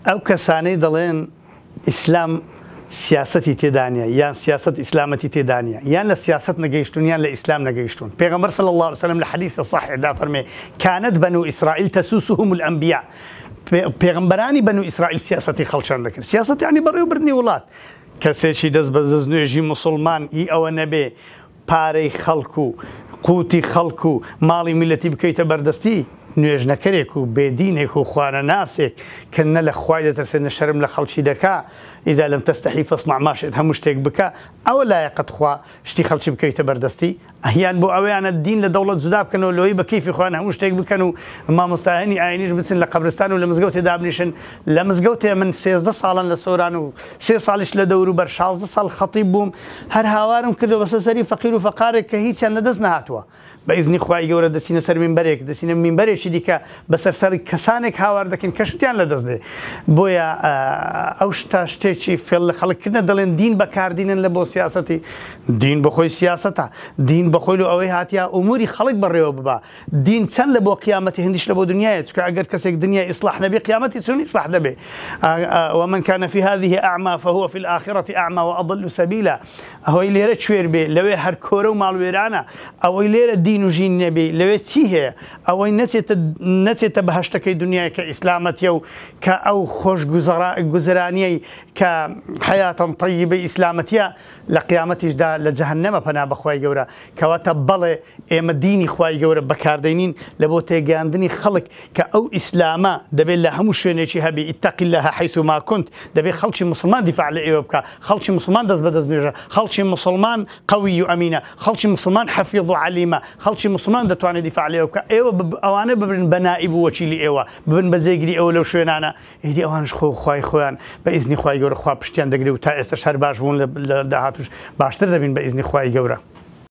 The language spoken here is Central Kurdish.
ئەو کەسانەی دەڵێن ئیسلام سیاسەتی تێدانە یان سیاست ئیسلامەتی تێدانە یان لە سیاست نەگەیشتون یان لە ئیسلام نەگەیشتون. پێغەمبەر صلی الله عليه وسلم لە حەدیث صحیحدا فەرمێ كانت بنو إسرائيل تسوسهم الأنبياء. پێغەمبەرانی بنو ئیسرائیل سیاسەتی خەڵکیان دەکرد. سیاست یعنی بەڕێوەبردنی وڵات. کەسێکی دەست بە دەستنوێژی موسڵمان هی ئەوە نەبێ پارەی خەڵک و قوتی خەڵک و ماڵی میلەتی بکەیتە بەردەستی، نوێژنەکەرێک و بێدینێک و خوانەناسێک کە نە لە خوای دەترسێت نە شەرم لە خەڵکی دەکا، ئیدا لەم تەستەحی فەصنع ما شئت هەموو شتێک بکە، ئەوە لایەقت خوا شتی خەڵکی بکەیتە بەردەستی. ئەهیان بۆ ئەوەیانە دین لە دەوڵەت جودا بکەنەوە لەوەی بە کەیفی خۆیان هەموو شتێک بکەن و مامۆستایانی ئاینیش بچن لە قەبرستان و لە مزگەوتێ دابنیشن. لە مزگەوتێ من 13 ساڵان لە سۆران و 3 ساڵیش لە دەوروبەر 16 ساڵ خەتیب بووم، هەر هاوارم کردەوە بەسەر سەری فەقیر و فەقارێک کە هیچیان لەدەست نهاتووە. بە ئیزنی خوای گەورە دەچینە سەر مینبەرێک، دەچینە مینبەرێکی دیکە بەسەر سەر کەسانێک هاوار دەکەن کە شتیان لەدەست دێ. بۆیە ئەو شتا شتێکی فێڵ لە خەڵکردنە دەڵێن دین بەکاردینن لە بۆ سیاسەتی. دین بەخۆی سیاسەتە، دین بەخۆی و ئەوەی هاتیە ئوموری خەڵک بەڕێوە ببا. دین چەند لە بۆ قیامەتی هەندیش لە بۆ دنیایە، چونکە ئەگەر کەسێک دنیای ئیسلاح نەبێ قیامەتی چۆن ئیسلاح دەبێ؟ ومن كان في هذه أعمى فهو في الآخرة أعمى وأضل سبيلا. ئەوەی لێرە کوێر بێ لەوێ هەر کۆرە و ماڵوێرانە، ئەوەی لێرە دین و ژین نەبێ لەوێ چی هەیە؟ ئەوەی نەچێتە بەهەشتەکەی دنیای کە ئیسلامەتیە و کە ئەو خۆش گوزرانیەی کە حیاتەن طەیبەی ئیسلامەتیە لە قیامەتیشدا لە جەهەنەمە پەنا بەخوای گەورە. کەواتە بەڵێ ئێمە دینی خوای گەورە بەکاردێنین لە بۆ تێگەاندنی خەڵک کە ئەو ئیسلامە دەبێت لە هەموو شوێنێکی هەبی ئیتەقی الله حەیثوما کونت. دەبێت خەڵکی مسلمان دیفاع لە ئێوە بکە، خەڵکی مسلمان دەست بەدەست نوێژە، خەڵکی مسلمان قەوی و ئەمینە، خەڵکی مسلمان حەفیظ و عەلیمە، خەڵکی مسلمان دەتوانێت دیفاع لە ئێوە بکە. ئێوە ئەوانە ببن بە نائیب و وەکیلی ئێوە، ببن بە جێگیری ئەوە لەو شوێنانە. ئیدی ئەوانش خوای خۆیان بە ئیزنی خوای گەورە خوا پشتیان دەگرێت و تا ئێستش هەر باش بوون لە داهاتوش باشتر دەبین بە ئیزنی خوای گەورە.